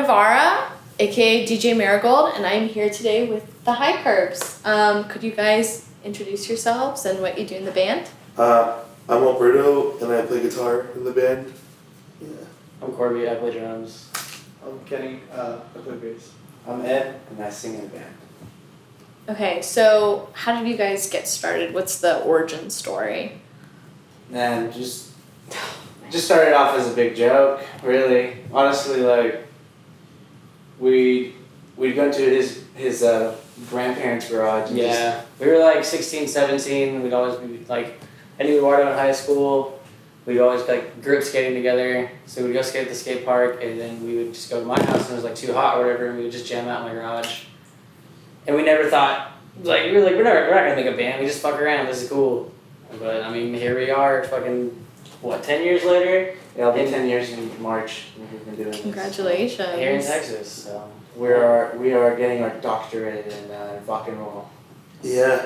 Navarra, aka DJ Marigold, and I'm here today with the High Curbs. Could you guys introduce yourselves and what you do in the band? I'm Alberto, and I play guitar in the band. Yeah. I'm Corby, I play drums. I'm Kenny, I play bass. I'm Ed, and I sing in a band. Okay, so how did you guys get started? What's the origin story? And just started off as a big joke, really. Honestly, like, we'd go into his grandparents' garage. And Yeah, we were like 16, 17. We'd always be like, Eddie Eduardo in high school. We'd always like group skating together. So we'd go skate at the skate park, and then we would just go to my house, and it was like too hot or whatever, and we would just jam out in my garage. And we never thought, like, we were like, we're not gonna make a band. We just fuck around. This is cool. But I mean, here we are, fucking, what, 10 years later? Yeah, it'll be 10 years in March. We've been doing this. Congratulations. Here in Texas. So We are getting our doctorate in rock and roll. Yeah.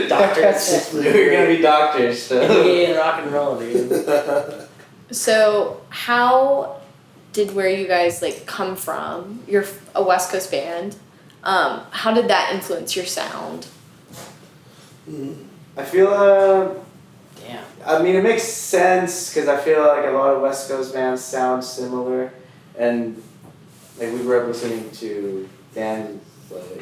doctors. We're gonna be doctors. So. in rock and roll, dude. So how did where you guys like come from? You're a West Coast band. How did that influence your sound? I feel Damn. I mean, it makes sense because I feel like a lot of West Coast bands sound similar, and like we grew up listening to bands like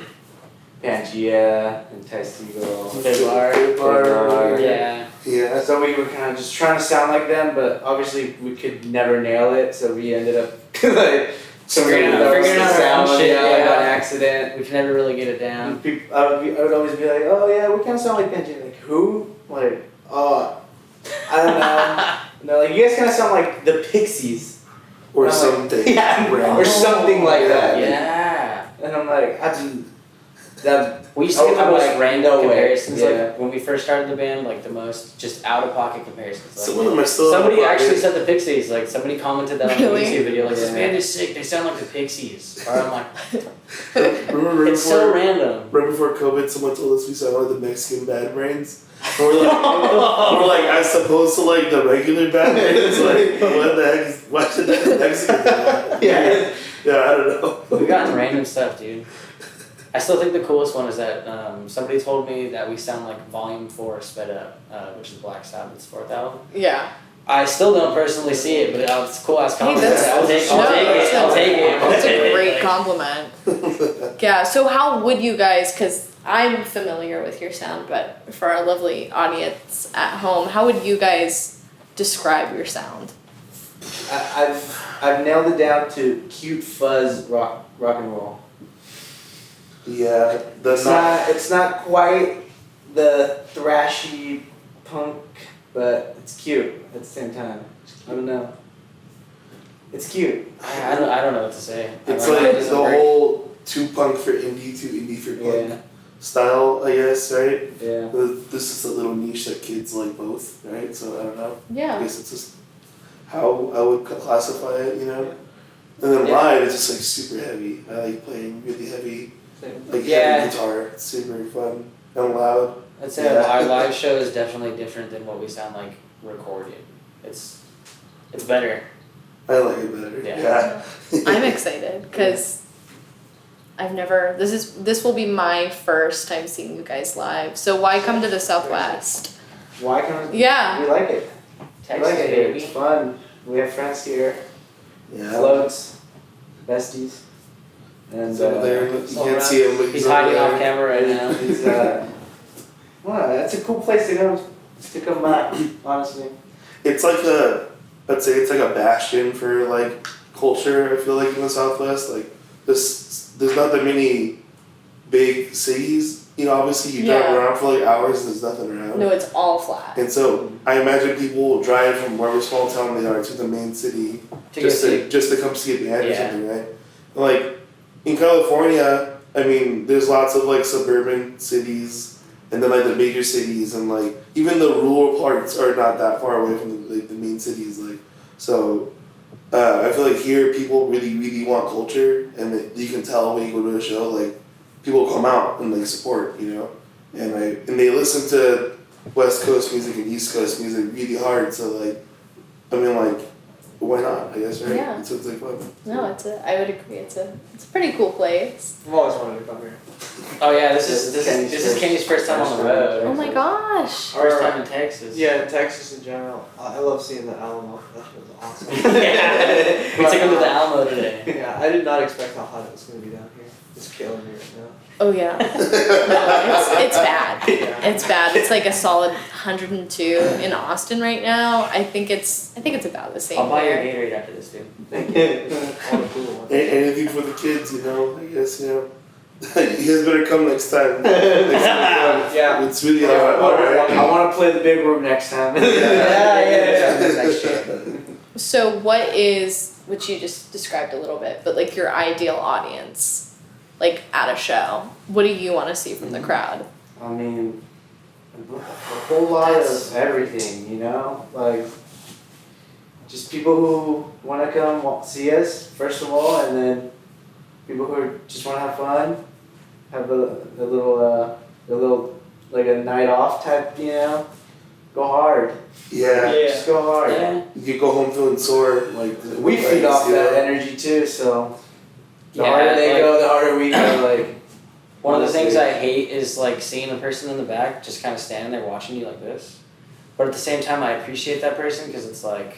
Pangea and Testigo, Fiddler. Yeah. Yeah. So we were kind of just trying to sound like them, but obviously we could never nail it, so we ended up like Figuring out our sound own shit, like yeah. on accident. We can never really get it down. And people, I would always be like, oh yeah, we kind of sound like Pangea. Like, who? Like, oh, I don't know. No, like, you guys kind of sound like the Pixies. Or I'm something. Like, yeah, or something like that. Yeah. And I'm like, that. We used to get the I'm most like, random no way. comparisons. Yeah. Like when we first started the band, like the most just out of pocket comparisons. Like, Some of them are still somebody out of actually pocket. said the Pixies. Like somebody commented that on Really? the YouTube video. Like this Yeah. band is sick. They sound like the Pixies. Or I'm like, Remember it's so random. right before COVID, someone told us we sounded like the Mexican Bad Brains. And we're like, as opposed to like the regular Bad Brains. Like, what the heck? Why should that be Mexican? Yeah. Yeah, I don't know. We've gotten random stuff, dude. I still think the coolest one is that somebody told me that we sound like Volume 4 sped up, which is Black Sabbath's 4th album. Yeah. I still don't personally see it, but it's cool as Hey, compliment. that's- I'll take it. That's a great compliment. Yeah, so how would you guys, because I'm familiar with your sound, but for our lovely audience at home, how would you guys describe your sound? I've nailed it down to cute fuzz rock and roll. Yeah, It's not quite the thrashy punk, but it's cute at the same time. I don't know. It's cute. I don't know what to say. It's Mine like doesn't the work. whole too punk for indie, too indie for punk Yeah. style, I guess, right? Yeah. This is a little niche that kids like both, right? So I don't know. I Yeah. guess it's just how I would classify it, you know? And then Yeah. live, it's just like super heavy. I like playing really heavy, like Yeah. heavy guitar. It's super fun and loud. I'd say Yeah. our live show is definitely different than what we sound like recorded. It's better. I like it better. Yeah. I'm excited because this will be my first time seeing you guys live. So why come to the Southwest? Why can't Yeah. we like it? We Texas, like it here. baby. It's fun. We have friends here. Yeah. Floats, besties, and He's over there. You so can't see him, but He's over hiding there. off camera right now. He's wow, that's a cool place to go to come back. Honestly. It's like I'd say it's like a bastion for like culture. I feel like in the Southwest, like there's not that many big cities. You know, obviously you drive Yeah. around for like hours and there's nothing around. No, it's all flat. And so I imagine people will drive from wherever small town they are to the main city just to come see a band or Yeah. something, right? And like in California, I mean, there's lots of like suburban cities and then like the major cities and like even the rural parts are not that far away from the main cities. Like so, I feel like here people really want culture and you can tell when you go to a show like people come out and like support, you know, and they listen to West Coast music and East Coast music really hard. So like, I mean like why not? I guess, right? Yeah. So it's like, well, No, I would agree. It's a pretty cool place. I've always wanted to come here. Oh yeah, this is Kenny's first time on the road. Oh my gosh. First time in Texas. Yeah, in Texas in general. I love seeing the Alamo. That was awesome. Yeah. We took him to the Alamo today. Yeah, I did not expect how hot it was going to be down here. It's killing me right now. Oh yeah. No, it's bad. Yeah. It's bad. It's like a solid 102 in Austin right now. I think it's about the same I'll buy you a here. Gatorade after this, dude. All the cool ones. anything for the kids, you know, I guess, you know. You guys better come next time. Next time. Yeah. It's really I hard. want to play the big room next time. Next year. So what is, which you just described a little bit, but like your ideal audience, like at a show? What do you want to see from the crowd? I mean, a whole lot of everything, you know? Like, just people who want to come see us, first of all, and then people who just want to have fun, have a little, like a night off type, you know? Go hard. Yeah. Just go hard. Yeah. You go home feeling sore, like We feed off that energy too, so the harder they go, the harder we go, like. One of the things I hate is like seeing a person in the back just kind of standing there watching you like this. But at the same time, I appreciate that person because it's like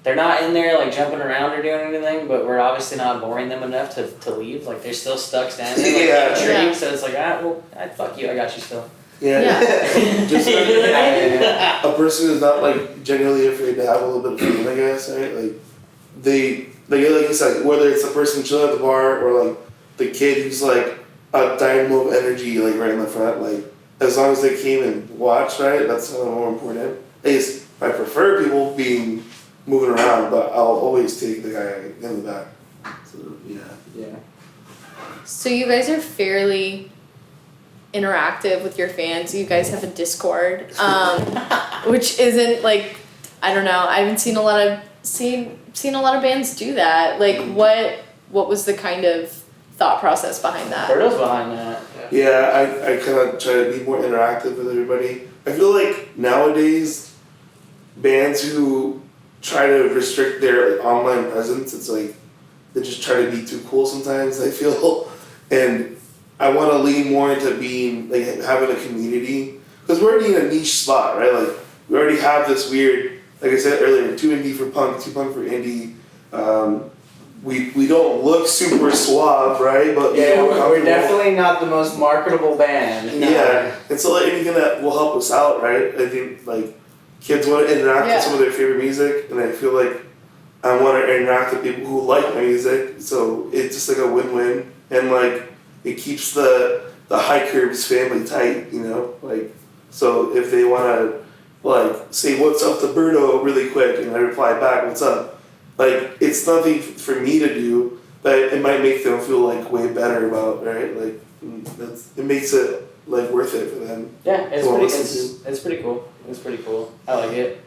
they're not in there like jumping around or doing anything, but we're obviously not boring them enough to leave. Like they're still stuck standing there like, Yeah. so it's like, fuck you, I got you still. Yeah. Just You know what I mean? a person who's not like genuinely afraid to have a little bit of fun, I guess, right? Like like you said, whether it's the person chilling at the bar or like the kid who's like a dynamo of energy like right in the front, like as long as they came and watched, right? That's more important. I guess I prefer people being moving around, but I'll always take the guy in the back. So Yeah. So you guys are fairly interactive with your fans. You guys have a Discord, which isn't like, I don't know. I haven't seen a lot of bands do that. Like what was the kind of thought process behind that? Birdo's behind that. Yeah, I kind of try to be more interactive with everybody. I feel like nowadays, bands who try to restrict their like, online presence, it's like they just try to be too cool sometimes, I feel. And I want to lean more into being, like, having a community. Because we're already in a niche spot, right? Like, we already have this weird, like I said earlier, 2 indie for punk, 2 punk for indie. We don't look super suave, right? But Yeah, we're comfortable. definitely not the most marketable band. Yeah, and so like anything that will help us out, right? I think like kids want to interact with some of their favorite music, and I feel like I want to interact with people who like my music. So it's just like a win-win, and like it keeps the hikers family tight, you know. Like so if they want to like say what's up to Birdo really quick, and I reply back what's up. Like, it's nothing for me to do, but it might make them feel, like, way better about, right? Like, it makes it, like, worth it for them. Yeah, it's Well, pretty listen it's pretty cool. It's pretty cool. I like it.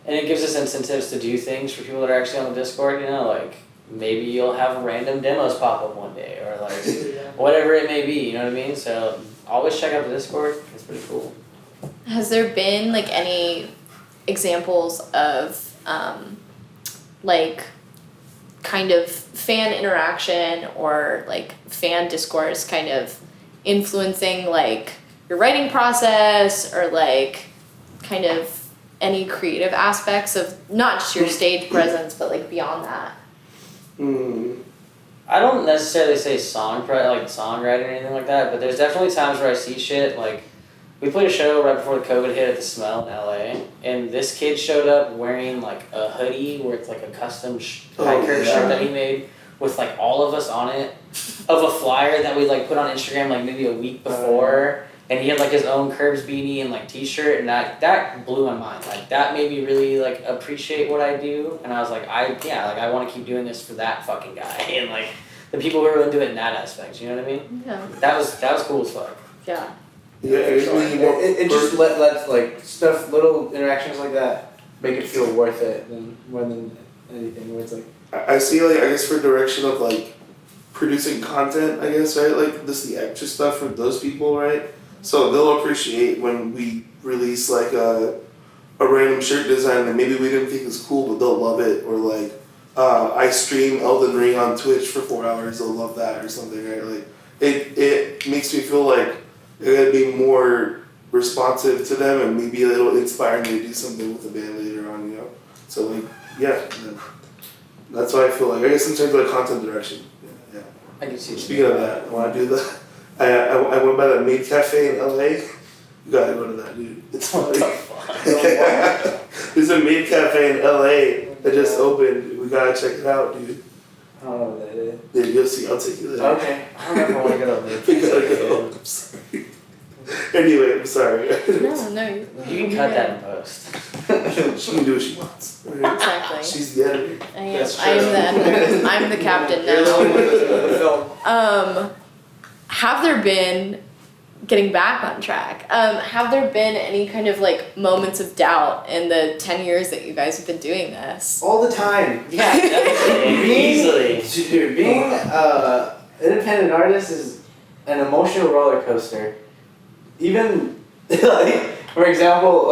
And it gives us incentives to do things for people that are actually on the Discord, you know, like maybe you'll have random demos pop up one day or like whatever it may be, you know what I mean? So always check out the Discord. It's pretty cool. Has there been like any examples of like kind of fan interaction or like fan discourse kind of influencing like your writing process or like kind of any creative aspects of not just your stage presence but like beyond that? I don't necessarily say songwriting or anything like that, but there's definitely times where I see shit like we played a show right before the COVID hit at the Smell in LA, and this kid showed up wearing like a hoodie where it's like a custom high curve shirt that he made with like all of us on it, of a flyer that we like put on Instagram like maybe a week before, and he had like his own Curbs beanie and like t-shirt, and that blew my mind. Like that made me really like appreciate what I do, and I was like I want to keep doing this for that fucking guy, and like the people who are really do it in that aspect. You know what I mean? Yeah. That was cool as fuck. Yeah. Yeah, It just lets like stuff, little interactions like that make it feel worth it more than anything. Where it's like I see, like, I guess for direction of, like, producing content, I guess, right? Like, this the extra stuff for those people, right? So they'll appreciate when we release, like, a a random shirt design that maybe we didn't think was cool, but they'll love it, or like I stream Elden Ring on Twitch for 4 hours, they'll love that or something, right? Like it makes me feel like I gotta be more responsive to them, and maybe it'll inspire me to do something with the band later on, you know. So like that's what I feel like. I guess in terms of like content direction. Yeah. I can see. Speaking of that, I want to do that. I went by the Maid Cafe in LA. You gotta go to that, dude. It's funny. There's a Maid Cafe in LA that just opened. We gotta check it out, dude. I don't know what that is. Yeah, you'll see. I'll take you there. Okay. I don't know if I want to go there. We gotta go. I'm sorry. Anyway, I'm sorry. No, You can cut that in post. She can do what she wants. Right? Exactly. She's the editor. I am. That's I am true. the editor. I'm the captain You're the only now. one that's in the film. Have there been, getting back on track, have there been any kind of like moments of doubt in the 10 years that you guys have been doing this? All the time. Yeah, definitely. Easily. Dude, being an independent artist is an emotional roller coaster. Even, like, for example,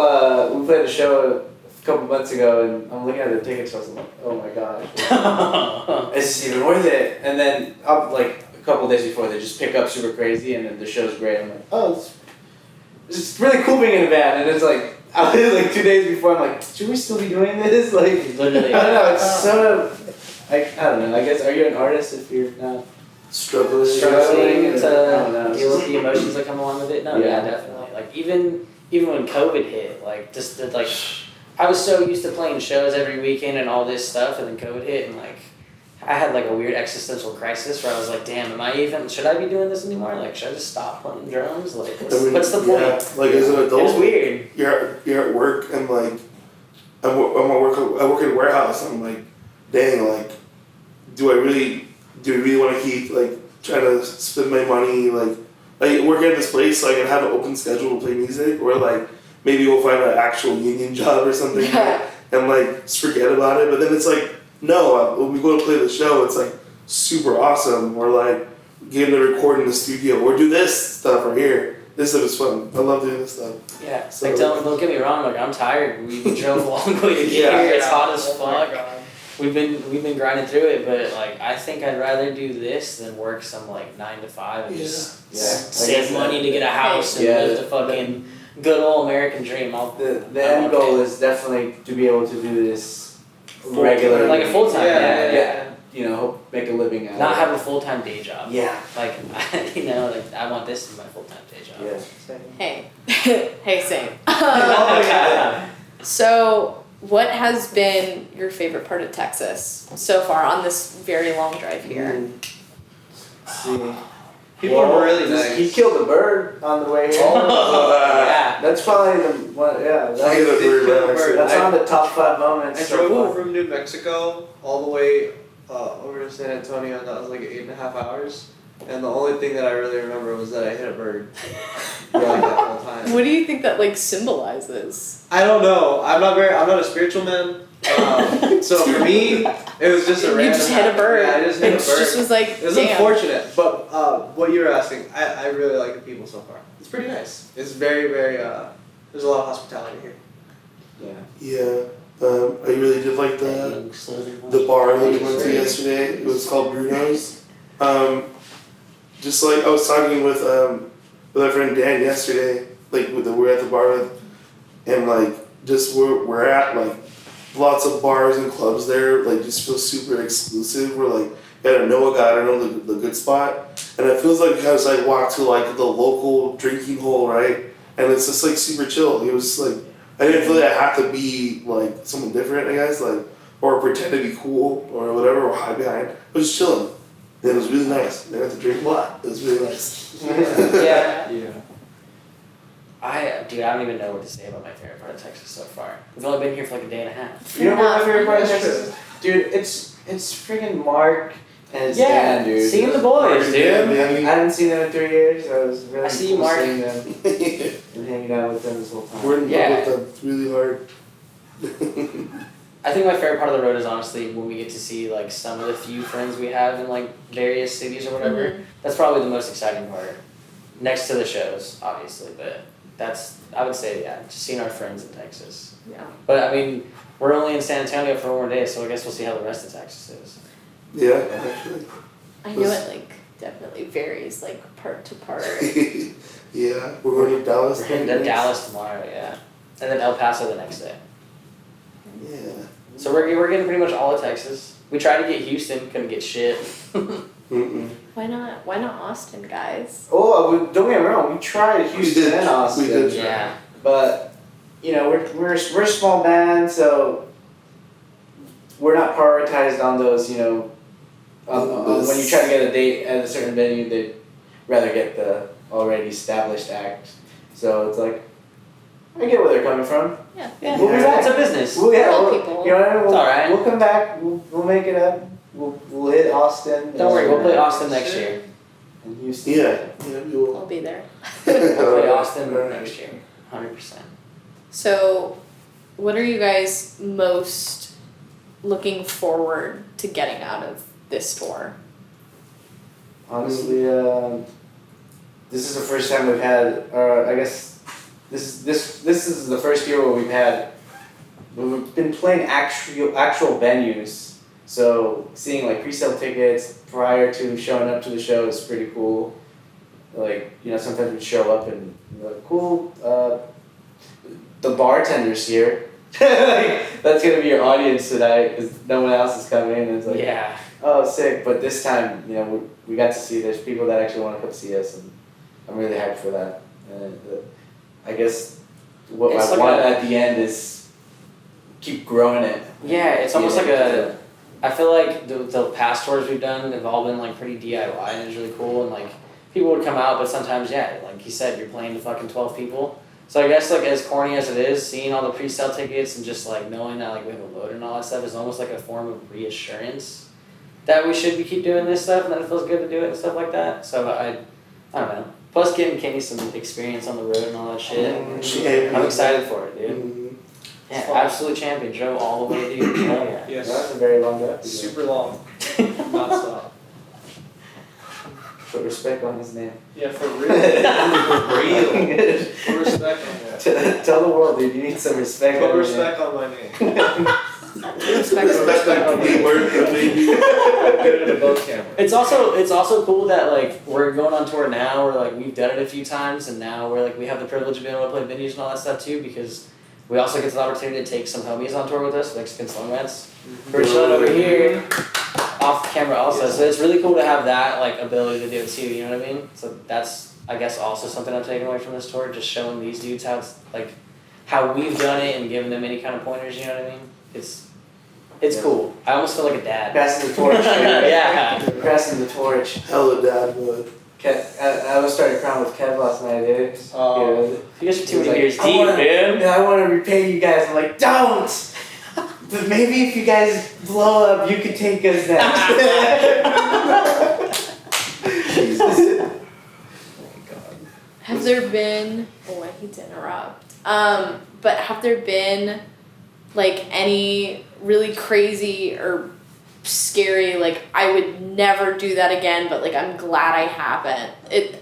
we played a show a couple months ago, and I'm looking at the ticket sales, I'm like, oh my gosh. Is this even worth it? And then, like, a couple days before, they just pick up super crazy, and then the show's great. I'm like, oh, it's really cool being in a band. And it's like, I was like 2 days before, I'm like, should we still be doing this? Like, Literally. I don't know, it's sort of, I don't know, I guess, are you an artist if you're not? Struggling. Struggling I don't know. to deal with the emotions that come along with it. No, yeah, definitely. Like even when COVID hit, like just the, like I was so used to playing shows every weekend and all this stuff, and then COVID hit, and like I had like a weird existential crisis where I was like, damn, should I be doing this anymore? Like, should I just stop playing drums? Like, what's the point? Yeah, like as an adult, It was weird. You're at work, and like I work in a warehouse. I'm like, dang, like do I really want to keep like trying to spend my money like working at this place so I can have an open schedule to play music, or like maybe we'll find an actual union job or something and like just forget about it. But then it's like, no, when we go to play the show, it's like super awesome. Or like getting to record in the studio, or do this stuff right here. This stuff is fun. I love doing this stuff. Yeah, So- like don't get me wrong. Like I'm tired. We drove a long way to get here. It's hot as fuck. We've been grinding through it, but like I think I'd rather do this than work some like 9 to 5 and just Yeah. save money to get a house and Yeah. live the fucking good old American dream. The end goal is definitely to be able to do this regularly. like a full time. Yeah. You know, hope make a living out of it. Not have a full time day job. Yeah. Like like I want this as my full time day job. Yeah. Hey. Hey, same. Oh, yeah. So, what has been your favorite part of Texas so far on this very long drive here? Let's see. People are really just- nice. He killed a bird on the way here. Yeah. That's probably the one. Yeah. I get a That's, bird kill a right bird. that's on the top 5 moments. I so drove far. from New Mexico all the way over to San Antonio, and that was like 8.5 hours. And the only thing that I really remember was that I hit a bird. Like that whole time. What do you think that like symbolizes? I don't know. I'm not a spiritual man. So for me, it was just a You random. just hit a bird. Yeah, I just hit It a bird. just was like, It was damn. unfortunate, but what you were asking, I really like the people so far. It's pretty nice. It's very, very, there's a lot of hospitality here. Yeah. Yeah, I really did like the bar that we went to yesterday. It was called Bruno's. Just like I was talking with our friend Dan yesterday, like we're at the bar with, and like just we're at like lots of bars and clubs there, like just feel super exclusive. We're like, you gotta know a guy to know the good spot, and it feels like you kind of like walk to like the local drinking hole, right? And it's just like super chill. It was like I didn't feel like I had to be like someone different, I guess, like or pretend to be cool or whatever or hide behind. I was just chilling. And it was really nice. I got to drink a lot. It was really nice. Yeah. Yeah. I don't even know what to say about my favorite part of Texas so far. We've only been here for like a day and a half. You know what my favorite part of Yeah. Texas is? Dude, it's freaking Mark and his Yeah, band, dude. seeing the boys, dude. I hadn't seen them in 3 years. I was really I see you, cool Mark. seeing them and hanging out with them this whole time. We're in love Yeah. with them. It's really hard. I think my favorite part of the road is honestly when we get to see like some of the few friends we have in like various cities or whatever. Mhm. That's probably the most exciting part. next to the shows, obviously, but I would say, just seeing our friends in Texas. Yeah. But I mean, we're only in San Antonio for 1 more day, so I guess we'll see how the rest of Texas is. Yeah, actually. I know it like definitely varies like part to part. Yeah, we're going to Dallas. We're heading to Dallas tomorrow, yeah. And then El Paso the next day. Yeah. So we're getting pretty much all of Texas. We tried to get Houston, couldn't get shit. Mm-mm. Why not Austin, guys? Oh, don't get me wrong. We tried Houston and Austin. We did. Yeah. But we're a small band, so we're not prioritized on those. When you try to get a date at a certain venue, they'd rather get the already established act. So it's like, I get where they're coming from. Yeah. We'll be back. It's a business. We'll, people. You know what I mean? It's alright. We'll come back. We'll make it up. We'll hit Austin. Don't worry, we'll play Austin next year. And Houston. Yeah, we will. I'll be there. We'll play Austin next year. 100%. So, what are you guys most looking forward to getting out of this tour? Honestly, this is the first time we've had, or I guess this is the first year where we've been playing actual venues. So seeing like pre-sale tickets prior to showing up to the show is pretty cool. Like, sometimes we show up and we're like, cool, the bartender's here. Like, that's gonna be your audience tonight because no one else is coming. And it's like, Yeah. oh, sick. But this time, we got to see there's people that actually want to come see us, and I'm really happy for that. And I guess what It's I like want a- at the end is keep growing it. Yeah, it's almost like I feel like the past tours we've done have all been like pretty DIY and it's really cool and like people would come out, but sometimes like you said, you're playing to fucking 12 people. So I guess like as corny as it is, seeing all the pre-sale tickets and just like knowing that like we have a load and all that stuff is almost like a form of reassurance that we should keep doing this stuff and that it feels good to do it and stuff like that. So I don't know. Plus getting Kenny some experience on the road and all that shit. I'm excited for it, dude. Mm-hmm. Yeah, absolute champion. Drove all the way, dude. Hell yeah. Yes. That's a very long drive. Super long. Non-stop. Put respect on his name. Yeah, for real. For real. Put respect on that. Tell the world, dude, you need some respect. Put on your respect on my name. Respect. We work the baby. Get it above camera. It's also cool that like we're going on tour now. We're like we've done it a few times, and now we're like we have the privilege of being able to play venues and all that stuff too because we also get the opportunity to take some homies on tour with us, Mexican slumrats. We're chilling over here, off camera also. So it's really cool to have that like ability to do it too. You know what I mean? So that's I guess also something I'm taking away from this tour, just showing these dudes how it's like how we've done it and giving them any kind of pointers. You know what I mean? It's cool. I almost feel like a dad. Passing the torch. Yeah. Passing the torch. Hella dad would. I almost started crying with Kev last night, dude. Oh. You guys are too He's many like, years I deep, wanna- man. I want to repay you guys. I'm like, don't! But maybe if you guys blow up, you could take us next. Jesus. Have there been? Oh, I hate to interrupt. But have there been, like, any really crazy or scary? Like, I would never do that again. But like, I'm glad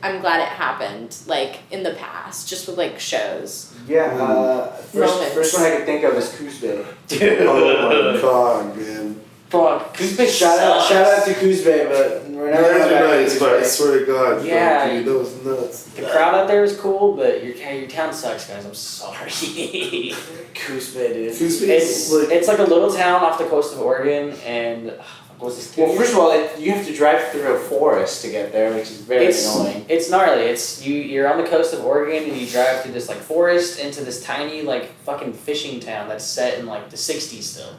I'm glad it happened. Like in the past, just with like shows. Yeah, Moments. first one I could think of is Kuzbey. Dude. Oh my god, man. Fuck. Shout out to Kuzbey, but we're You never guys going are back to nice, but I Kuzbey. swear to God, Yeah. dude, that was nuts. The crowd out there is cool, but your town sucks, guys. I'm sorry. Kuzbey, dude. It's like a little town off the coast of Oregon, and what's this? Well, first of all, you have to drive through a forest to get there, which is very annoying. It's gnarly. You're on the coast of Oregon, and you drive through this like forest into this tiny like fucking fishing town that's set in like the '60s still.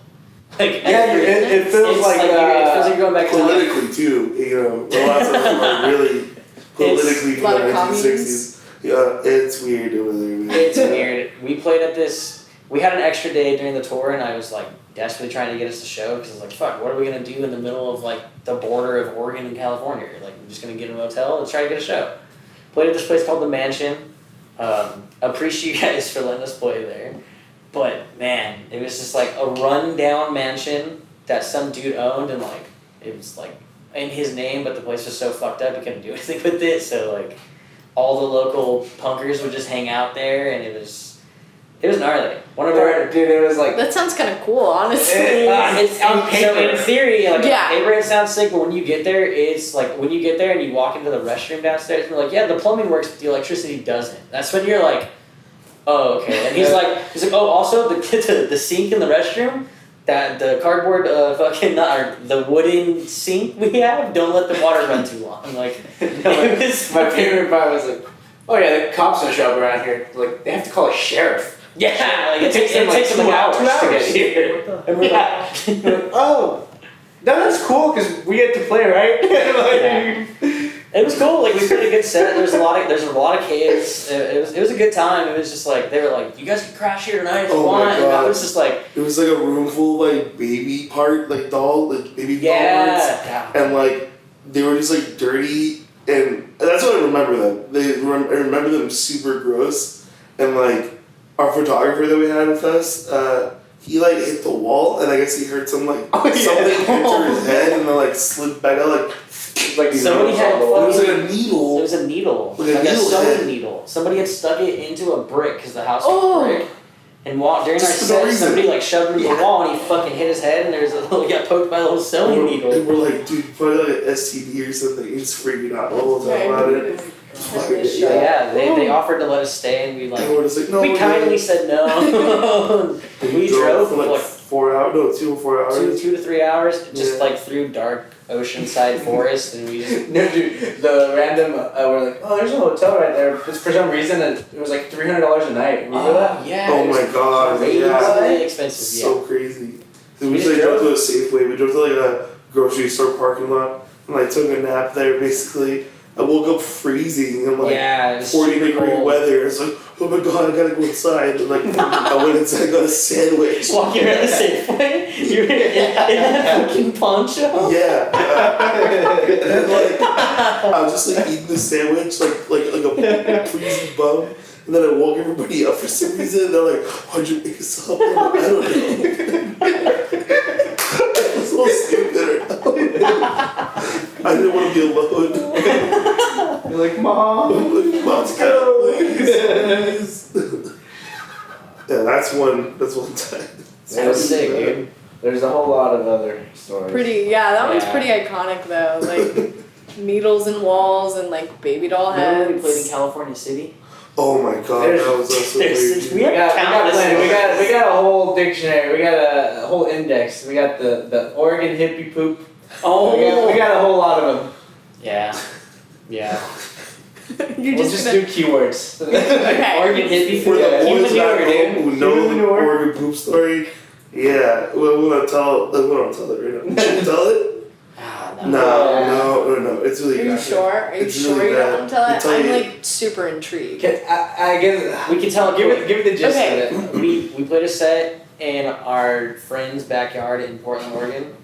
Like Yeah, it feels like it feels like you're going back to Politically too, lots of them are really politically a lot of from the communes. 1960s. Yeah, it's weird over there, man. It's weird. We played at this. We had an extra day during the tour, and I was like desperately trying to get us to show because I was like, "Fuck, what are we gonna do in the middle of like the border of Oregon and California? Like, we're just gonna get in a motel and try to get a show." Played at this place called the Mansion. Appreciate you guys for letting us play there, but man, it was just like a run-down mansion that some dude owned, and like it was like in his name, but the place was so fucked up he couldn't do anything with it. So like. all the local punkers would just hang out there, and it was gnarly. One of our Dude, it was like. That sounds kind of cool, honestly. it's on so paper. in theory, like Yeah. paper it sounds sick, but when you get there, it's like when you get there and you walk into the restroom downstairs, you're like, yeah, the plumbing works, but the electricity doesn't. That's when you're like, oh, okay. And he's like, oh, also the sink in the restroom, that the cardboard fucking or the wooden sink we have, don't let the water run too long. Like, it was My favorite part was like, oh yeah, the cops don't show up around here. Like, they have to call a sheriff. yeah, like It takes them like 2 hours to get here. And we're Yeah. Oh, no, that's cool because we get to play, right? It was cool. Like we put a good set. There's a lot of kids. It was a good time. It was just like they were like, you guys can crash here tonight if you Oh my want. And I God. was just like, It was like a room full of like baby baby doll parts, yeah. and like they were just like dirty, and that's what I remember them. I remember them super gross, and like our photographer that we had with us, he like hit the wall, and I guess he heard some like something enter his head, and then like slid back out like Somebody had it was like a It needle. was a needle, Like a like a needle sewing head. needle. Somebody had stuck it into a brick because the house Oh. was brick. And during our Just for no set, reason. somebody like shoved him in the wall, and he fucking hit his head, and there's a little, he got poked by a little sewing And needle. we're like, dude, probably like an STD or something. He's freaking out all the time about it. Yeah, they offered to let us stay, and we And like we're just like, no. we we're kindly good. said no. We drove for for like like 4 hours. No, 2 or 4 hours. 2 to 3 hours, just Yeah. like through dark oceanside forest, and we just No, dude, the random, we're like, oh, there's a hotel right there. Just for some reason, and it was like $300 a night. Remember that? yeah. Oh it was my God, crazy yeah. expensive. So crazy. We We just just like drove to a Safeway. We drove to like a grocery store parking lot and like took a nap there basically. I woke up freezing and like Yeah, it was 40 super degree cold. weather. It's like, oh my God, I gotta go inside. And like I went inside, got a sandwich. Just walking around the Safeway, you're in that fucking poncho. Yeah. And then like I was just like eating the sandwich like a freezing bum. And then I woke everybody up for some reason, and they're like, why'd you wake us up? I'm like, I don't know. I was so stupid. I didn't want to be alone. You're like, Mom. I'm like, Mom's go, please. Yeah, that's one time. That was sick, dude. There's a whole lot of other stories. That one's Yeah. pretty iconic though. Like needles and walls and like baby doll Remember heads. when we played in California City? Oh my God, that was also crazy. We have countless We got a whole dictionary. We got a whole index. We got the Oregon hippie poop. Oh, We got a whole lot of them. yeah. You're We'll just just do keywords. okay. Oregon hippie For the food. boys Human back manure, home dude. who know Human the manure. Oregon poop story, yeah, we won't tell it right now. Should we tell it? Ah, No, it's really Are you bad. sure? Are you It's sure really you bad. don't want to tell They it? tell I'm you- like super intrigued. I guess We can tell. give it the gist Okay. of it. We played a set in our friend's backyard in Portland, Oregon.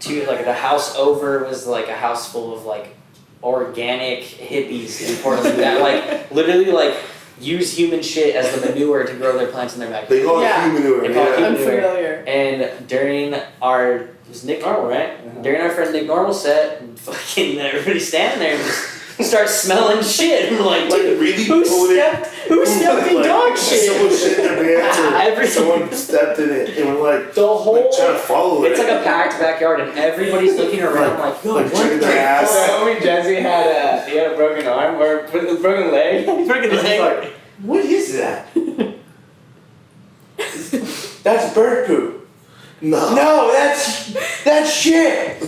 The house over was like a house full of like organic hippies in Portland that like literally like use human shit as the manure to grow their plants in their backyard. They call Yeah. it human manure. They call it Yeah. I'm Anywhere. familiar. And during it was Nick Normal, right? Uh-huh. During our friend Nick Normal set, fucking everybody's standing there and just start smelling shit. And we're like, Like dude, really who pulled it. stepped in Like, dog Someone shit? shit in their pants or Every- someone stepped in it and we're like The whole trying to follow it. it's like a packed backyard and everybody's looking around like, yo, like what checking the their ass. My homie Jesse had a broken arm or a broken leg. Broken He's leg. like, what is that? That's bird poop. No. No, that's shit.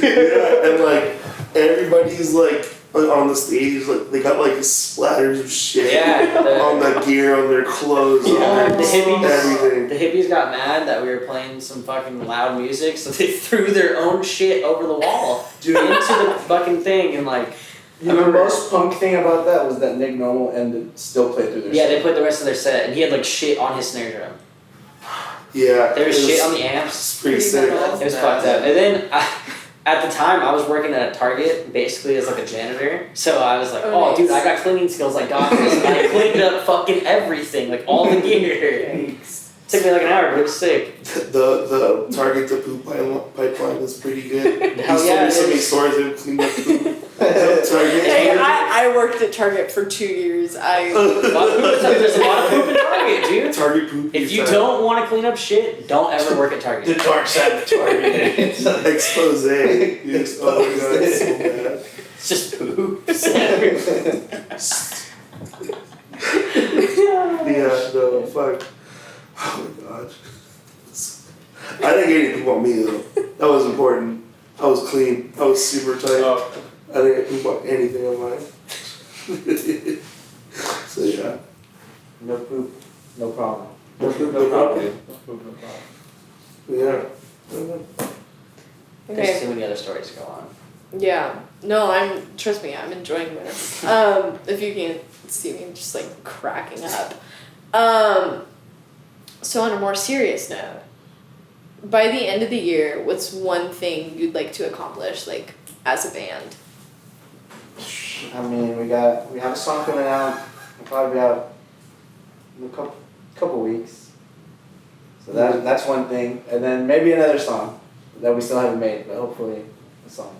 Yeah, and like everybody's like on the stage, like they got like splatters of shit Yeah, on the gear, on their clothes, Yeah, on the their hippies. everything. the hippies got mad that we were playing some fucking loud music, so they threw their own shit over the wall into the fucking thing and like The most punk thing about that was that Nick Normal ended still played through their yeah, shit. they put the rest of their set and he had like shit on his snare drum. Yeah, There was it shit on the amps. It's pretty Pretty sick. metal. It was fucked up. And then at the time, I was working at a Target, basically as like a janitor. So I was like, Oh, oh, nice. dude, I got cleaning skills like doctors. And I cleaned up fucking everything, like all the gear. Took me like an hour, but it was sick. The Target to poop pipeline is pretty good. Hell He's yeah, told me so it many is. stories of cleaned up poop. Target. Hey, I I worked at Target for 2 years. There's a lot of poop in Target, dude. Target poop. If you don't want to clean up shit, don't ever work at Target. The dark side of Target. Expose. Yes. Oh my god, it's so bad. It's just poop. Yeah, no, fuck. Oh my god. I didn't get any poop on me though. That was important. I was clean. I was super tight. I didn't get poop on anything on mine. So yeah. No poop, no problem. No poop, no problem. No problem. Yeah. There's Okay. too many other stories to go on. Yeah. No, trust me, I'm enjoying this. If you can't see me, I'm just like cracking up. So on a more serious note, by the end of the year, what's one thing you'd like to accomplish, like, as a band? I mean, we have a song coming out. We'll probably be out in a couple weeks. So that's one thing, and then maybe another song that we still haven't made, but hopefully a song.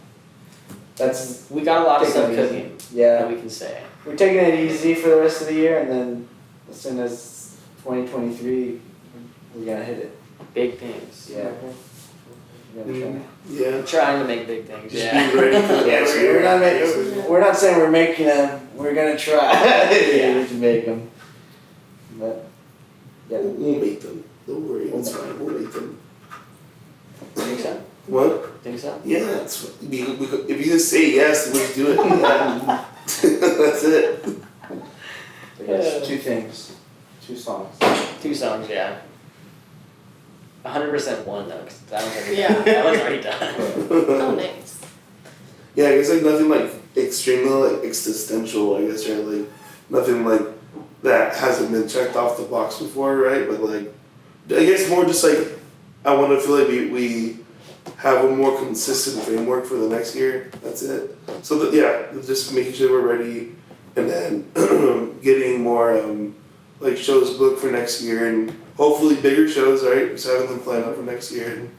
We got a lot of Take stuff it cooking Yeah, that we can say. we're taking it easy for the rest of the year, and then as soon as 2023, we're gonna hit it. Big things. Yeah. We're gonna try. Yeah. I'm trying to make big things. Just Yeah. be ready for the Yeah, next we're not saying we're making them. We're gonna try to make them. But yeah, We'll make them. Don't worry, it's fine. We'll make them. Think so? What? Think so? Yeah, that's what, if you just say yes, we'll just do it. Yeah. That's it. but yes, 2 things, 2 songs. 2 songs, yeah. 100% one though, because that one's already Yeah. done. That one's already done. Oh, nice. Yeah, I guess like nothing like extremely like existential, I guess, right? Like nothing like that hasn't been checked off the box before, right? But like I guess more just like I want to feel like we have a more consistent framework for the next year. That's it. So that just making sure we're ready, and then getting more like shows booked for next year, and hopefully bigger shows, right? Just having them planned out for next year, and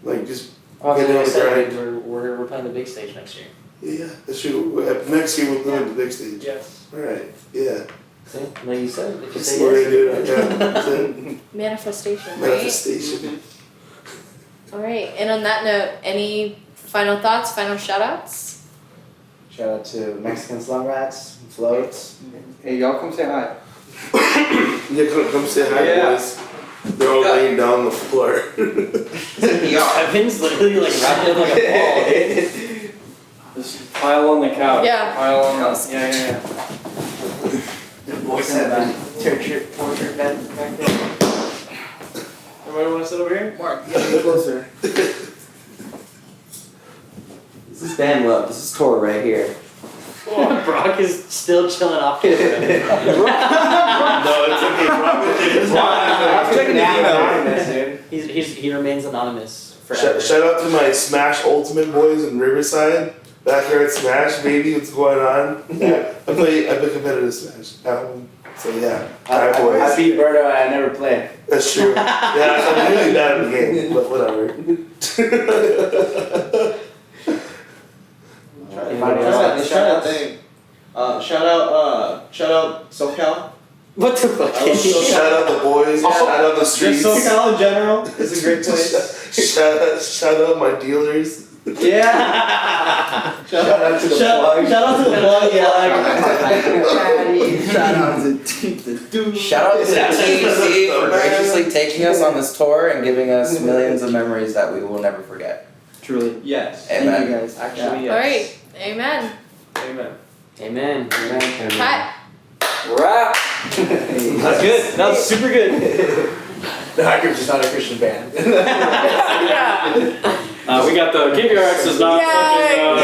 like just Well, Get it on the excited. grind. We're playing the big stage next year. yeah, that's true. Next year we'll go on the big stage. Yes. All right. Yeah. See? Like you said, if you say We're yes. gonna do it. Yeah. That's it. Manifestation, right? Manifestation. Alright, and on that note, any final thoughts, final shout-outs? Shout out to Mexican Slum Rats, Floats. Hey, y'all come say hi. Yeah, come say hi, Yeah. boys. They're all laying down on the floor. Evan's literally like wrapped up like a ball, dude. Just pile on the couch. Yeah. Pile on the. Yeah. Voice in the portrait bed back there. Everybody want to sit over here? Mark, get a little closer. This is band love. This is Tor right here. Brock is still chilling off camera. No, it's okay. I'm checking the email. He remains anonymous forever. Shout out to my Smash Ultimate boys in Riverside. Back here at Smash, baby, what's going on? Yeah, I play competitive Smash at home. So yeah, hi boys. I beat Berto and I never played. That's true. Yeah, I'm really bad at the game, but whatever. Shout out thing. Shout out SoCal. What the fuck? Shout out the boys. Shout out the streets. Just SoCal in general is a great place. Shout out my dealers. Yeah. Shout out to the plug. Shout out to the plug, yeah. Shout out to the dude. Shout out to THC for graciously taking us on this tour and giving us millions of memories that we will never forget. Truly. Yes. Amen. Thank you guys. Actually, yes. Alright, amen. Amen. Amen. Hi. Wrap! That's good. That was super good. The Hackers is not a Christian band. Yeah. We got the KVRX is not Yeah, fucking. yeah.